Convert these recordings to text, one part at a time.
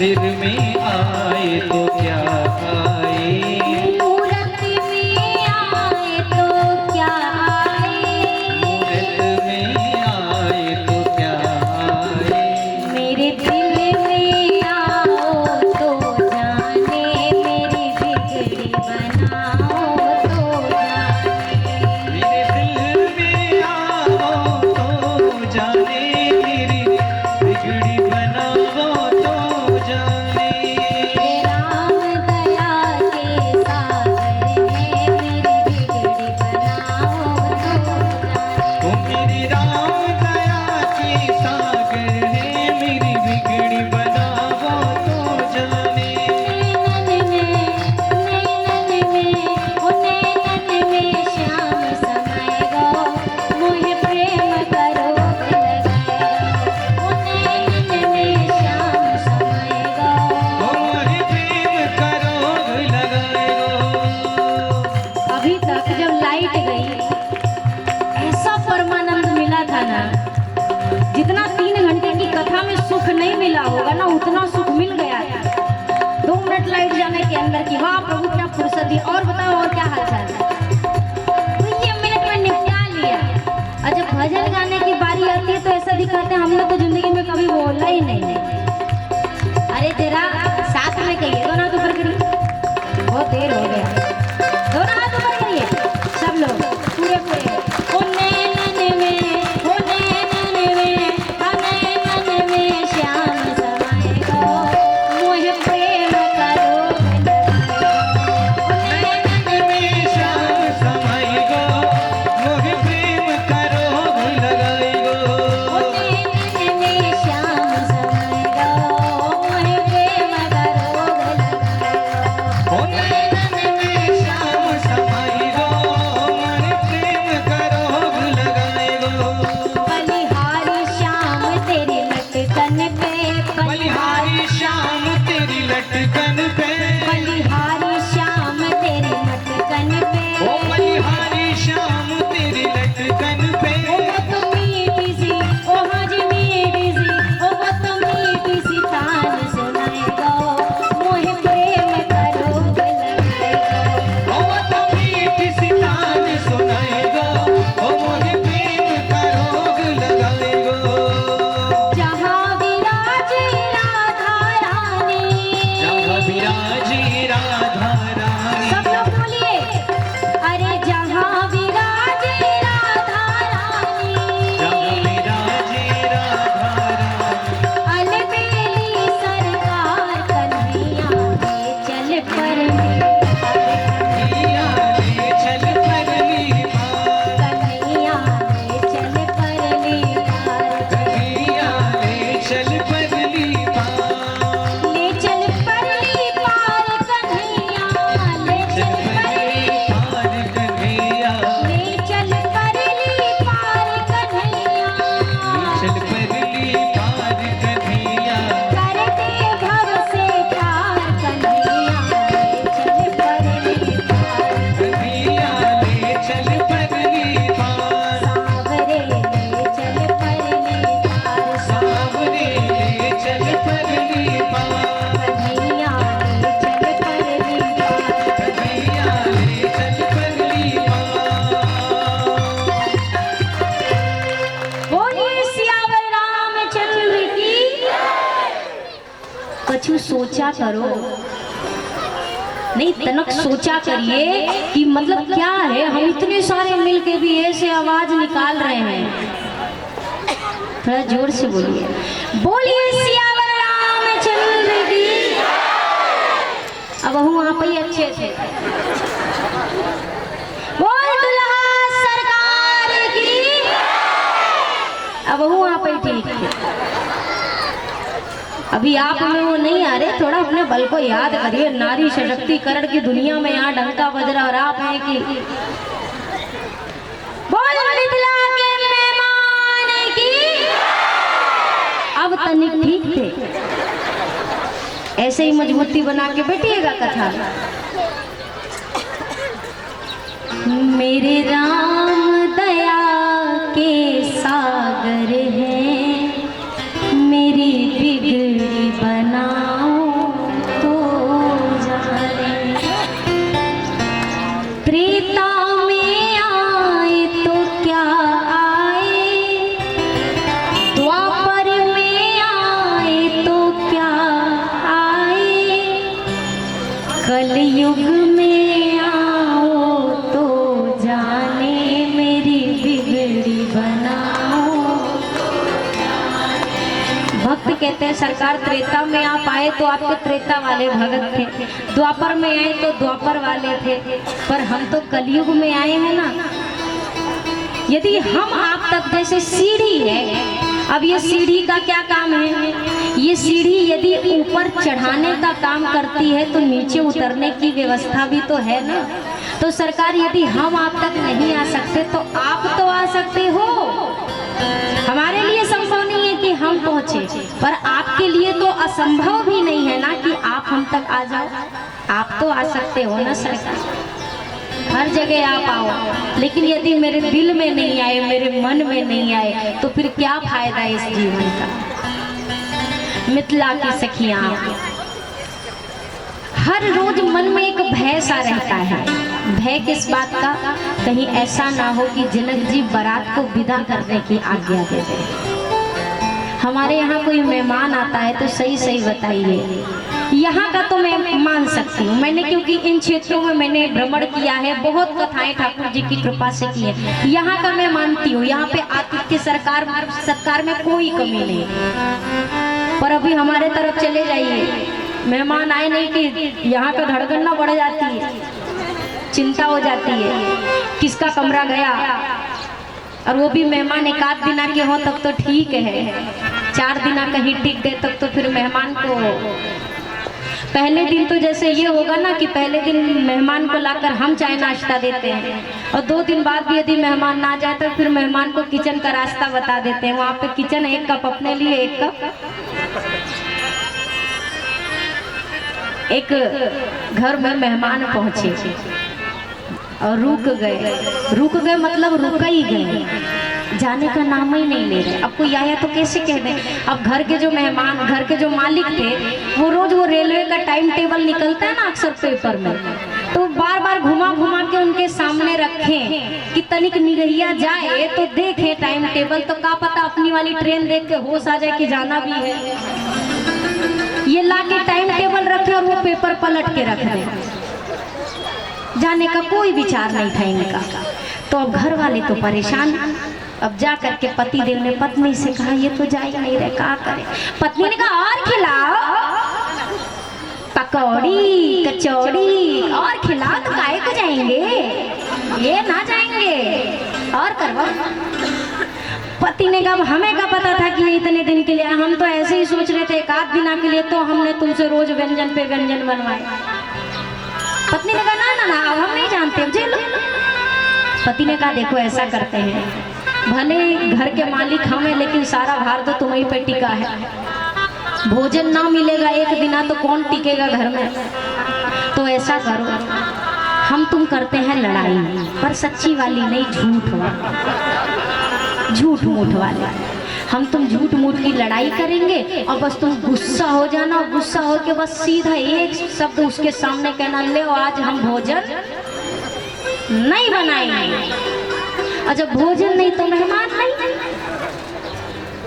मंदिर में आए तो क्या आए, मूरत में आए तो क्या आए, मूरत में आए तो क्या आए। मेरे दिल में आओ तो जाने, मेरी बिगड़ी बनाओ तो जाने, मेरे दिल में आओ तो जाने, मेरी बिगड़ी बनाओ तो जाने। राम दया के सागर है, मेरी बिगड़ी बनाओ तो जाने। ओ मेरी राम दया के सागर है, मेरी बिगड़ी बनाओ तो जाने। श्याम समय गो मोहे प्रेम करो श्याम समय गो। मोहे प्रेम करो लगाएगो। अभी तक जब लाइट गई ऐसा परमानंद मिला था ना, जितना 3 घंटे की कथा में सुख नहीं मिला होगा ना, उतना सुख मिल गया था 2 मिनट लाइट जाने के अंदर की। वाह प्रभु क्या फुर्सत दी। और बताओ और क्या हाल चाल है? तो ये मिनट में निपटा लिया। और जब भजन गाने की बारी आती है तो ऐसा दिखाते हैं हमने तो जिंदगी में कभी बोला ही नहीं। अरे तेरा साथ में कहिए, दोनों हाथ ऊपर करिए, बहुत देर हो गया। दोनों हाथ ऊपर करिए सब लोग पूरे पूरे। ओ नैनन में, ओ नैनन में, ओ नैनन में श्याम समाए गो मोहे प्रेम करो। ओ नैनन में श्याम समाएगो, मोहे प्रेम करो लगाएगो। ओ नैनन में श्याम समाए गो मोहे प्रेम करो लगाएगो। ओ नैनन में श्याम समाएगो, मोहे प्रेम करो लगाएगो। बलिहारी श्याम तेरी लटकन पे, बलिहारी श्याम तेरी लटकन पे, बलिहारी श्याम तेरी लटकन पे। ओ बलिहारी श्याम तेरी लटकन पे। ओ वो तो मीठी सी, ओ हाजी मीठी सी, ओ वो तो मीठी सी तान सुनाए गो मोहे प्रेम करो लगाएगो। ओ तो मीठी सी तान सुनाएगो, ओ मोहे प्रेम करो लगाएगो। जहाँ विराजे राधा रानी, जहाँ विराजी राधा रानी, सब लोग बोलिए। अरे जहाँ विराजे राधा रानी, जहाँ विराजी राधा रानी, अलबेली सरकार कन्हैया ले चल पर कन्हैया ले चल परली पार, कन्हैया ले चल परली पार, कन्हैया ले चल परली पार। ले चल परली पार कन्हैया, ले चल परली, पार कन्हैया, ले चल परली पार कन्हैया, चल परली पार कन्हैया। कर दे भव से प्यार कन्हैया, ले चल परली पार, कन्हैया ले चल परली पार, सावरे ले चल परली पार, सावरे ले चल परली पार, कन्हैया ले चल परली पार। कन्हैया ले चल परली पार। बोलिए सियावर रामचंद्र की। कछु सोचा करो, नहीं तनक सोचा करिए कि मतलब क्या है, हम इतने सारे मिलके भी ऐसे आवाज निकाल रहे हैं। थोड़ा जोर से बोलिए, बोलिए सियावर रामचंद्र की। अब हम वहां पे ही अच्छे थे। बोल दुल्हा सरकार की। अब वो वहां पे ठीक है। अभी आप में वो नहीं आ रहे, थोड़ा अपने बल को याद करिए। नारी सशक्तिकरण की दुनिया में यहाँ डंका बज रहा और आप हैं कि बोल मिथिला के मेहमान की। अब तनिक ठीक थे, ऐसे ही मजबूती बना के बैठिएगा कथा। मेरे राम दया के सागर हैं, मेरी बिगड़ी बनाओ कहते हैं सरकार त्रेता में आप आए तो आपके त्रेता वाले भगत थे, द्वापर में आए तो द्वापर वाले थे, पर हम तो कलयुग में आए हैं ना। यदि हम आप तक जैसे सीढ़ी है, अब ये सीढ़ी का क्या काम है, ये सीढ़ी यदि ऊपर चढ़ाने का काम करती है तो नीचे उतरने की व्यवस्था भी तो है ना। तो सरकार यदि हम आप तक नहीं आ सकते तो आप तो आ सकते हो। हमारे लिए संभव नहीं है कि हम पहुंचे, पर आपके लिए तो असंभव भी नहीं है ना कि आप हम तक आ जाओ। आप तो आ सकते हो ना सरकार, हर जगह आप आओ, लेकिन यदि मेरे दिल में नहीं आए, मेरे मन में नहीं आए, तो फिर क्या फायदा इस जीवन का। मिथिला की सखियां, हर रोज मन में एक भय सा रहता है। भय किस बात का, कहीं ऐसा ना हो कि जनक जी बारात को विदा करने की आज्ञा दे दे। हमारे यहाँ कोई मेहमान आता है तो सही सही बताइए, यहाँ का तो मैं मान सकती हूँ, मैंने क्योंकि इन क्षेत्रों में मैंने भ्रमण किया है, बहुत कथाएं ठाकुर जी की कृपा से की है। यहाँ का मैं मानती हूँ, यहाँ पे आतिथ्य सत्कार में कोई कमी नहीं, पर अभी हमारे तरफ चले जाइए, मेहमान आए नहीं कि यहाँ का धड़कन ना बढ़ जाती है, चिंता हो जाती है किसका कमरा गया। और वो भी मेहमान एक आध दिना के हो तब तो ठीक है, 4 दिना कहीं टिक गए तब तो फिर मेहमान को पहले दिन तो जैसे ये होगा ना कि पहले दिन मेहमान को लाकर हम चाय नाश्ता देते हैं, और 2 दिन बाद भी यदि मेहमान ना जाए तो फिर मेहमान को किचन का रास्ता बता देते हैं। वहाँ पे किचन, 1 कप अपने लिए, 1 कप। एक घर में मेहमान पहुंचे और रुक गए मतलब रुक ही गए, जाने का नाम ही नहीं ले रहे। अब कोई आया तो कैसे कह दें। अब घर के जो मेहमान, घर के जो मालिक थे, वो रोज वो रेलवे का टाइम टेबल निकलता है ना अक्सर पेपर में, तो बार बार घुमा घुमा के उनके सामने रखें कि तनिक निगहिया जाए तो देखें टाइम टेबल, तो क्या पता अपनी वाली ट्रेन देख के होश आ जाए कि जाना भी है। ये ला के टाइम टेबल रखे और वो पेपर पलट के रख दे, जाने का कोई विचार नहीं था इनका। तो अब घर वाले तो परेशान। अब जा करके पति देव ने पत्नी से कहा ये तो जा ही नहीं रहे, क्या करें। पत्नी ने कहा और खिलाओ, पकौड़ी कचौड़ी और खिलाओ, तो काहे को जाएंगे, ये ना जाएंगे, और करवा। पति ने कहा हमें क्या पता था कि ये इतने दिन के लिए, हम तो ऐसे ही सोच रहे थे 1 आध दिना के लिए, तो हमने तुमसे रोज व्यंजन पे व्यंजन बनवाए। पत्नी ने कहा ना ना ना, अब हम नहीं जानते, अब लो। पति ने कहा देखो ऐसा करते हैं, भले घर के मालिक हम हैं, लेकिन सारा भार तो तुम्हीं पे टिका है। भोजन ना मिलेगा 1 दिना तो कौन टिकेगा घर में। तो ऐसा करो, हम तुम करते हैं लड़ाई, पर सच्ची वाली नहीं, झूठ मूठ वाले। हम तुम झूठ मूठ की लड़ाई करेंगे और बस तुम गुस्सा हो जाना, और गुस्सा हो के बस सीधा एक शब्द उसके सामने कहना, ले आज हम भोजन नहीं बनाएंगे। और जब भोजन नहीं तो मेहमान नहीं।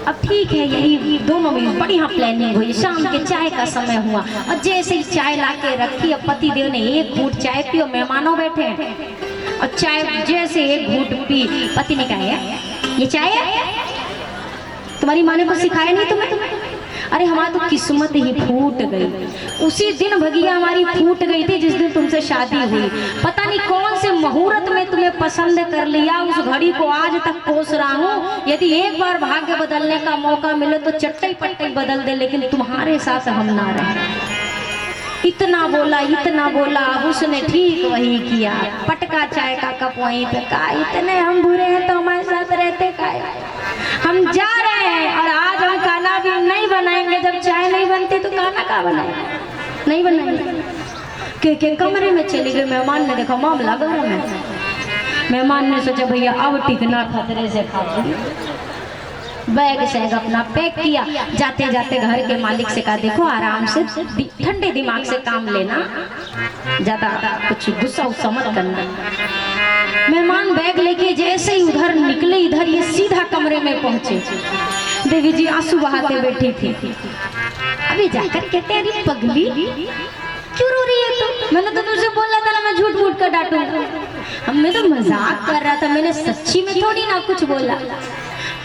अब ठीक है, यही दोनों में बढ़िया प्लानिंग हुई। शाम के चाय का समय हुआ और जैसे ही चाय लाके रखी, अब पति देव ने 1 घूंट चाय पी और मेहमानों बैठे और चाय जैसे 1 घूंट पी, पति ने कहा ये चाय है, तुम्हारी माँ ने कुछ सिखाया नहीं तुम्हें। अरे हमारी तो किस्मत ही फूट गई, उसी दिन भगिया हमारी फूट गई थी जिस दिन तुमसे शादी हुई। पता नहीं कौन से मुहूर्त में तुम्हें पसंद कर लिया, उस घड़ी को आज तक कोस रहा हूँ। यदि एक बार भाग्य बदलने का मौका मिले तो चट्टई पट्टई बदल दे, लेकिन तुम्हारे साथ हम ना रहे। इतना बोला अब उसने ठीक वही किया, पटका चाय का कप वहीं पे। का इतने हम बुरे हैं तो हमारे साथ रहते का, हम जा रहे हैं और आज हम खाना भी नहीं बनाएंगे। जब चाय नहीं बनती तो खाना क्या बनाएंगे, नहीं बनाएंगे। के कमरे में चली गई, मेहमान ने देखा मामला गरम है। मेहमान ने सोचा भैया अब टिकना खतरे से खाते, बैग सैग अपना पैक किया। जाते जाते घर के मालिक से कहा देखो आराम से ठंडे दिमाग से काम लेना, ज्यादा कुछ गुस्सा उस्सा मत करना। मेहमान बैग लेके जैसे ही उधर निकले, इधर ये सीधा कमरे में पहुंचे। देवी जी आंसू बहाते बैठी थी। अभी जाकर कहते अरे पगली क्यों रो रही है तुम, मैंने तो तुझसे बोला था ना मैं झूठ मूठ कर डांटूंगा। मैं तो मजाक कर रहा था, मैंने सच्ची में थोड़ी ना कुछ बोला।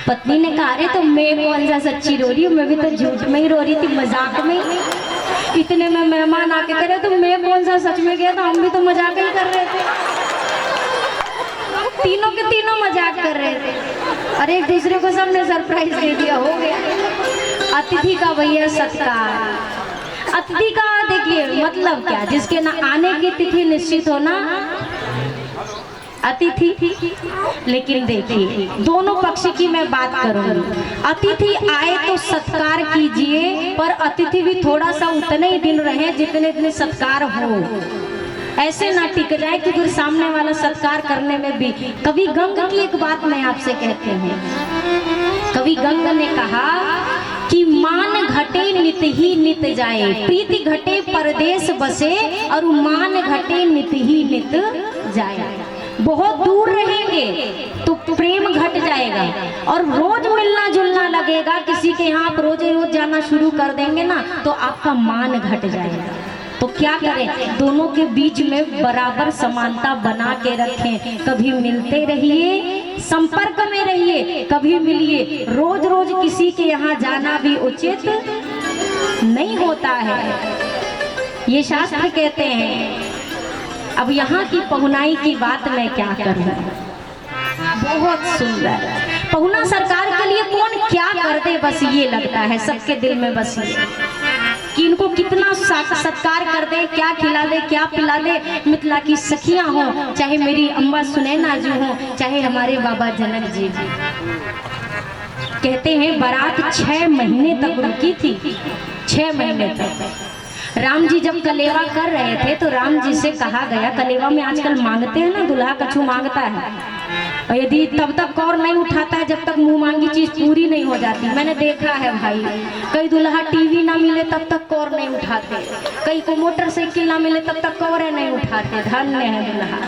पत्नी ने कहा, अरे तो मैं कौन सा सच्ची रो रही हूँ, मैं भी तो झूठ में ही रो रही थी, मजाक में ही। इतने में मेहमान आके करे तो मैं कौन सा सच में गया था, हम भी तो मजाक ही कर रहे थे। तीनों के तीनों मजाक कर रहे थे और एक दूसरे को सबने सरप्राइज दे दिया, हो गया। अतिथि का भैया सत्कार। अतिथि का देखिए मतलब क्या, जिसके ना आने की तिथि निश्चित हो ना अतिथि। लेकिन देखिए दोनों पक्ष की मैं बात करूंगी। अतिथि आए तो सत्कार कीजिए, पर अतिथि भी थोड़ा सा उतने ही दिन रहे जितने दिन सत्कार हो। ऐसे ना टिक जाए कि फिर सामने वाला सत्कार करने में भी। कवि गंग की एक बात मैं आपसे कहते हैं। कवि गंग ने कहा कि मान घटे नित ही नित जाए, प्रीति घटे परदेश बसे और मान घटे नित ही नित जाए। बहुत दूर रहेंगे तो प्रेम घट जाएगा और रोज मिलना जुलना लगेगा किसी के यहाँ, आप रोज रोज जाना शुरू कर देंगे ना तो आपका मान घट जाएगा। तो क्या करें, दोनों के बीच में बराबर समानता बना के रखें। कभी मिलते रहिए, संपर्क में रहिए, कभी मिलिए। रोज रोज किसी के यहाँ जाना भी उचित नहीं होता है, ये शास्त्र कहते हैं। अब यहाँ की पहुनाई की बात मैं क्या करूँ, बहुत सुंदर। पहुना सरकार के लिए कौन क्या कर दे, बस ये लगता है सबके दिल में, बस ये कि इनको कितना सत्कार कर दे, क्या खिला दे, क्या पिला दे। मिथिला की सखियां हो, चाहे मेरी अम्बा सुनैना जी हो, चाहे हमारे बाबा जनक जी। कहते हैं बारात 6 महीने तक रुकी थी, 6 महीने तक। राम जी जब कलेवा कर रहे थे तो राम जी से कहा गया, कलेवा में आजकल मांगते हैं ना, दूल्हा कछु मांगता है और यदि तब तक कौर नहीं उठाता है जब तक मुंह मांगी चीज पूरी नहीं हो जाती। मैंने देखा है भाई, कई दूल्हा टीवी ना मिले तब तक कौर नहीं उठाते, कई को मोटरसाइकिल ना मिले तब तक कौरें नहीं उठाते। धन्य है दूल्हा।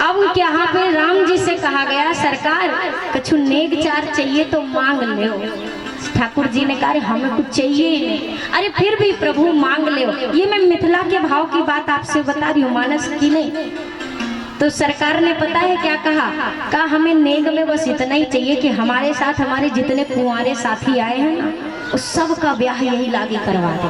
अब यहाँ पे राम जी से कहा गया, सरकार कछु नेक चार चाहिए तो मांग लो। ठाकुर जी ने कहा हमें कुछ चाहिए ही नहीं। अरे फिर भी प्रभु मांग ले। ये मैं मिथिला के भाव की बात आपसे बता रही हूँ, मानस की नहीं। तो सरकार ने पता है क्या कहा हमें नेग में बस इतना ही चाहिए कि हमारे साथ हमारे जितने कुंवारे साथी आए हैं ना, उस सब का ब्याह यही लागे करवा दे।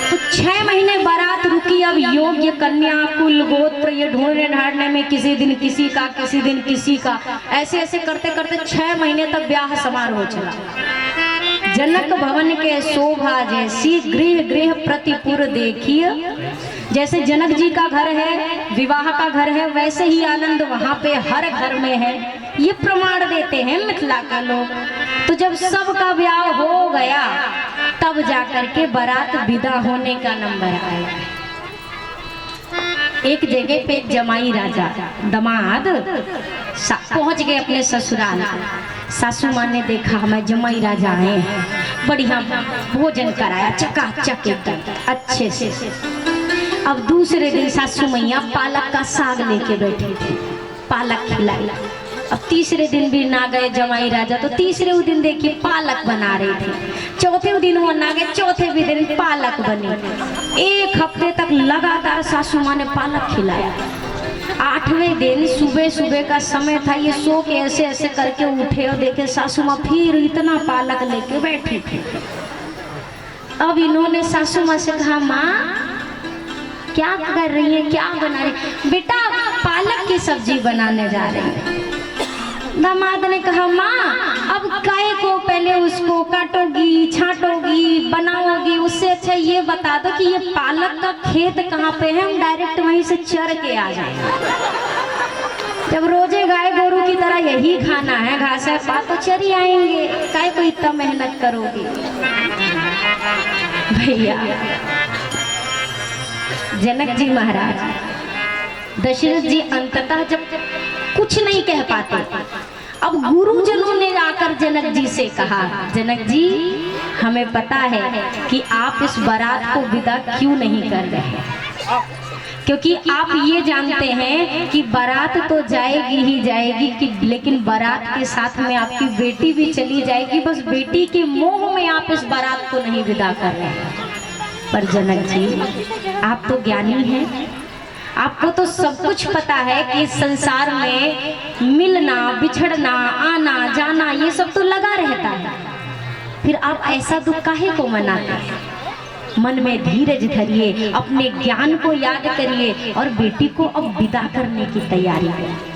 तो 6 महीने बारात रुकी। अब योग्य कन्या कुल गोत्र ये ढूंढने ढांढने में किसी दिन किसी का, किसी दिन किसी का, ऐसे ऐसे करते करते 6 महीने तक ब्याह समारोह चला। जनक भवन के शोभा जैसी गृह गृह प्रतिपुर देखिए। जैसे जनक जी का घर है, विवाह का घर है, वैसे ही आनंद वहाँ पे हर घर में है। ये प्रमाण देते हैं मिथिला के लोग। तो जब सबका ब्याह हो गया तब जाकर के बारात विदा होने का नंबर आया। एक जगह पे जमाई राजा दामाद पहुंच गए अपने ससुराल। सासू माँ ने देखा हमें जमाई राजा आए हैं, बढ़िया भोजन कराया चकाचक एकदम अच्छे से। अब दूसरे दिन सासू मैया पालक का साग लेके बैठी थी, पालक खिलाई। अब तीसरे दिन भी ना गए जमाई राजा, तो तीसरे दिन देखिए पालक बना रही थी। चौथे दिन वो ना गए, चौथे भी दिन पालक बनी। 1 हफ्ते तक लगातार सासू माँ ने पालक खिलाया। 8वें दिन सुबह सुबह का समय था, ये सो के ऐसे ऐसे करके उठे और देखे सासू माँ फिर इतना पालक लेके बैठी थी। अब इन्होंने सासू माँ से कहा, माँ क्या कर रही है, क्या बना रही? बेटा पालक की सब्जी बनाने जा रही है। दामाद ने कहा, माँ अब काहे को पहले उसको काटोगी, छांटोगी, बनाओगी, उससे अच्छा ये बता दो कि ये पालक का खेत कहाँ पे है, हम डायरेक्ट वहीं से चर के आ जाएंगे। जब रोजे गाय गोरू की तरह यही खाना है, घास है पात, तो चरी आएंगे, काहे को इतना मेहनत करोगी? भैया जनक जी महाराज, दशरथ जी अंततः जब कुछ नहीं कह पाते, अब गुरुजनों ने आकर जनक जी से कहा, जनक जी हमें पता है कि आप इस बारात को विदा क्यों नहीं कर रहे, क्योंकि आप ये जानते हैं कि बारात तो जाएगी ही जाएगी, लेकिन बारात के साथ में आपकी बेटी भी चली जाएगी। बस बेटी के मोह में आप इस बारात को नहीं विदा कर रहे हैं। पर जनक जी आप तो ज्ञानी हैं, आपको तो सब कुछ पता है कि संसार में मिलना बिछड़ना, आना जाना, ये सब तो लगा रहता है। फिर आप ऐसा दुख काहे को मनाते हैं? मन में धीरज धरिए, अपने ज्ञान को याद करिए और बेटी को अब विदा करने की तैयारी करिए।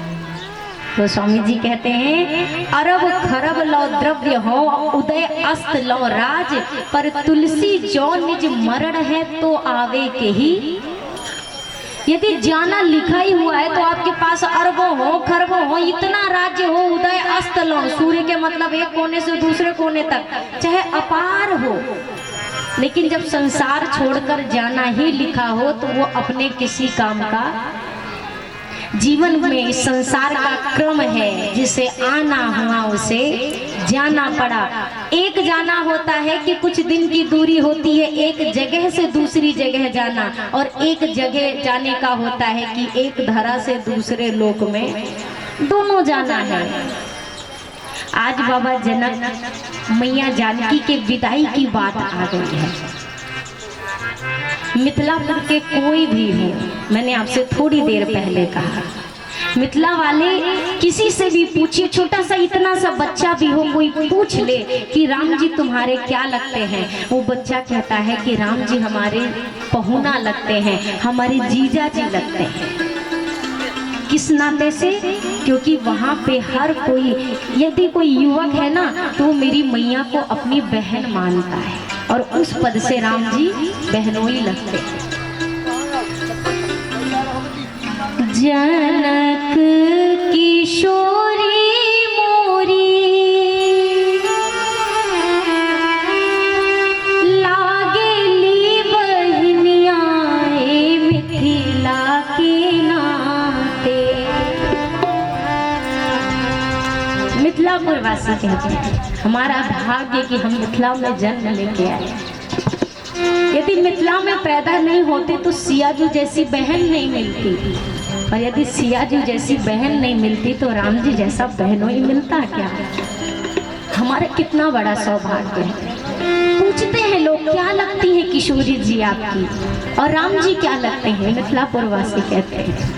तो स्वामी जी कहते हैं, अरब खरब लो द्रव्य हो, उदय अस्त लो राज, पर तुलसी जो निज मरण है तो आवे के ही। यदि जाना लिखा ही हुआ है तो आपके पास अरबों हो, खरबों हो, इतना राज्य हो, उदय अस्त लो, सूर्य के मतलब एक कोने से दूसरे कोने तक, चाहे अपार हो, लेकिन जब संसार छोड़कर जाना ही लिखा हो तो वो अपने किसी काम का, जीवन में इस संसार का क्रम है, जिसे आना हुआ उसे जाना पड़ा। एक जाना होता है कि कुछ दिन की दूरी होती है, एक जगह से दूसरी जगह जाना, और एक जगह जाने का होता है कि एक धरा से दूसरे लोक में दोनों जाना है। आज बाबा जनक मैया जानकी के विदाई की बात आ गई है। मिथिलापुर के कोई भी हो, मैंने आपसे थोड़ी देर पहले कहा, मिथिला वाले किसी से भी पूछिए, छोटा सा इतना सा बच्चा भी हो, कोई पूछ ले कि राम जी तुम्हारे क्या लगते हैं, वो बच्चा कहता है कि राम जी हमारे पहुना लगते हैं, हमारे जीजा जी लगते हैं। किस नाते से? क्योंकि वहाँ पे हर कोई, यदि कोई युवक है ना तो मेरी मैया को अपनी बहन मानता है, और उस पद से राम जी बहनोई लगते हैं। जनक किशोरी मोरी लागेली बहनिया मिथिला के नाते। मिथिलापुर वासी कहते हैं हमारा भाग्य कि हम मिथिला में जन्म लेके आए। यदि मिथिला में पैदा नहीं होते तो सियाजू जैसी बहन नहीं मिलती, और यदि सियाजू जैसी बहन नहीं मिलती तो राम जी जैसा बहनोई मिलता क्या? हमारा कितना बड़ा सौभाग्य है। पूछते हैं लोग क्या लगती है किशोरी जी आपकी, और राम जी क्या लगते हैं? मिथिलापुर वासी कहते हैं